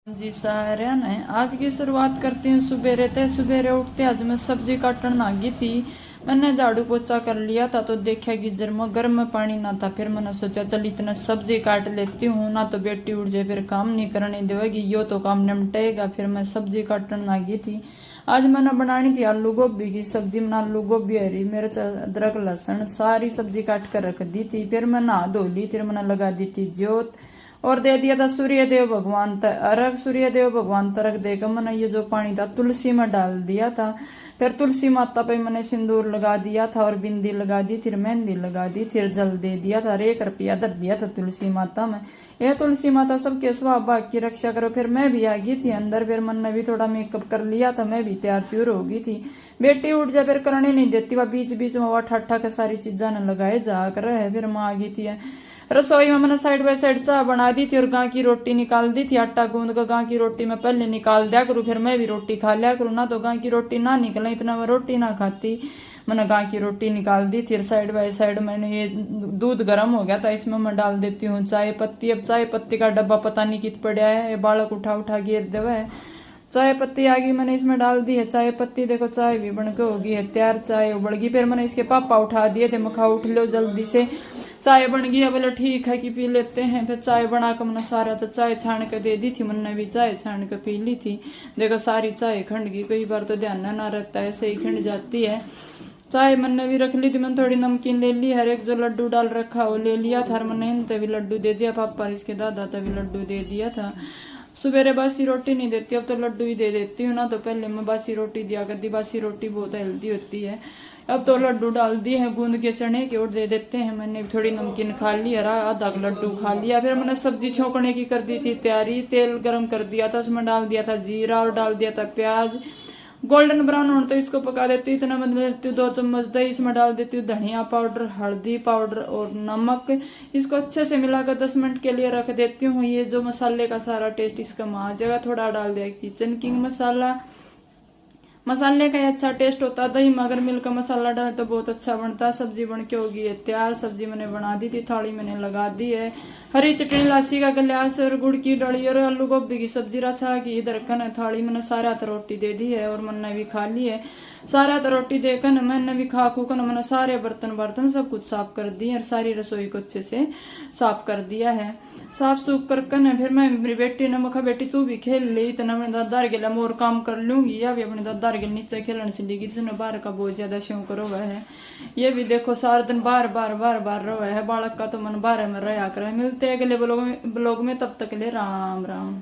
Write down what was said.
जी सारे ने आज की शुरुआत करती हूँ सुबेरे उठते आज मैं सब्जी काटने लगी थी। मैंने झाड़ू पोछा कर लिया था तो देखा गिजर में गर्म पानी ना था। फिर मैंने सोचा चल इतना सब्जी काट लेती हूँ, ना तो बेटी उठ जाए फिर काम नहीं करने देगी, यो तो काम निपटेगा। फिर मैं सब्जी काटने लगी थी। आज मैंने बनानी थी आलू गोभी की सब्जी। मैंने आलू गोभी, हरी मिर्च, अदरक, लहसुन सारी सब्जी काट कर रख दी थी। फिर मैं नहा धो ली, फिर मैंने लगा दी थी जोत और दे दिया था सूर्य देव भगवान अर्घ। सूर्य देव भगवान तर्क देकर मैंने ये जो पानी था तुलसी में डाल दिया था। फिर तुलसी माता पे मैंने सिंदूर लगा दिया था और बिंदी लगा दी, फिर मेहंदी लगा दी, फिर जल दे दिया था। 1 रुपया धर दिया था तुलसी माता में। यह तुलसी माता सबके स्वभाव की रक्षा करो। फिर मैं भी आ गई थी अंदर। फिर मैंने भी थोड़ा मेकअप कर लिया था, मैं भी तैयार प्यूर हो गई थी। बेटी उठ जाए फिर करने नहीं देती, वह बीच बीच में वह ठट्ठा के सारी चीजा ने लगाए जा कर है। फिर मैं आ गई थी रसोई में। मैंने साइड बाय साइड चाह बना दी थी और गां की रोटी निकाल दी थी। आटा गूंद कर गां की रोटी में पहले निकाल दिया करूँ, फिर मैं भी रोटी खा लिया करूँ। ना तो गां की रोटी ना निकले इतना मैं रोटी ना खाती। मैंने गां की रोटी निकाल दी थी। साइड बाय साइड मैंने ये दूध गर्म हो गया था, इसमें मैं डाल देती हूँ चाय पत्ती। अब चाय पत्ती का डब्बा पता नहीं कित पड़ा है, ये बालक उठा उठा गिर देवा है। चाय पत्ती आ गई, मैंने इसमें डाल दी है चाय पत्ती। देखो चाय भी बनकर होगी है तैयार, चाय उबल गई। फिर मैंने इसके पापा उठा दिए थे, मखा उठ लो जल्दी से, चाय बन गई है। बोले ठीक है कि पी लेते हैं। फिर चाय बनाकर मैंने सारा तो चाय छान के दे दी थी। मैंने भी चाय छान के पी ली थी। देखो सारी चाय खंड गई, कई बार तो ध्यान ना रहता है, ऐसे ही खंड जाती है। चाय मैंने भी रख ली थी। मैंने थोड़ी नमकीन ले ली, हर एक जो लड्डू डाल रखा वो ले लिया था। मैंने इन तभी लड्डू दे दिया पापा, इसके दादा तभी लड्डू दे दिया था। सुबेरे बासी रोटी नहीं देती, अब तो लड्डू ही दे देती हूँ। ना तो पहले मैं बासी रोटी दिया करती, बासी रोटी बहुत हेल्दी होती है। अब तो लड्डू डाल दिए हैं गूंद के चने के और दे देते हैं। मैंने थोड़ी नमकीन खा ली, हरा आधा लड्डू खा लिया। फिर मैंने सब्जी छोंकने की कर दी थी तैयारी। तेल गरम कर दिया था, उसमें डाल दिया था जीरा और डाल दिया था प्याज। गोल्डन ब्राउन होने तो इसको पका देती हूँ। इतना मैं लेती हूँ 2 चम्मच दही, इसमें डाल देती हूँ धनिया पाउडर, हल्दी पाउडर और नमक। इसको अच्छे से मिलाकर 10 मिनट के लिए रख देती हूँ। ये जो मसाले का सारा टेस्ट इसका आ जाएगा। थोड़ा डाल दिया किचन किंग मसाला, मसाले का अच्छा टेस्ट होता है। दही में अगर मिल का मसाला डाले तो बहुत अच्छा बनता है। सब्जी बन के होगी है तैयार। सब्जी मैंने बना दी थी, थाली मैंने लगा दी है। हरी चटनी, लासी का गिलास और गुड़ की डली और आलू गोभी की सब्जी रचा की इधर कन थाली मैंने सारा तो रोटी दे दी है और मैंने भी खा ली है। सारा तो रोटी देकर मैंने भी खा खू कर मैंने सारे बर्तन सब कुछ साफ कर दिए और सारी रसोई को अच्छे से साफ कर दिया है। साफ सूफ कर फिर मैं मेरी बेटी ने मखा बेटी तू भी खेल ली, इतना अपने दादार के लिए और काम कर लूंगी। या भी अपने दादार के नीचे खेलने चली गई, जिसने बाहर का बहुत ज्यादा शौक रहा है। ये भी देखो सारा दिन बार बार रहा है। बालक का तो मन बाहर में रहा कर। मिलते हैं अगले ब्लॉग में, तब तक के लिए राम राम।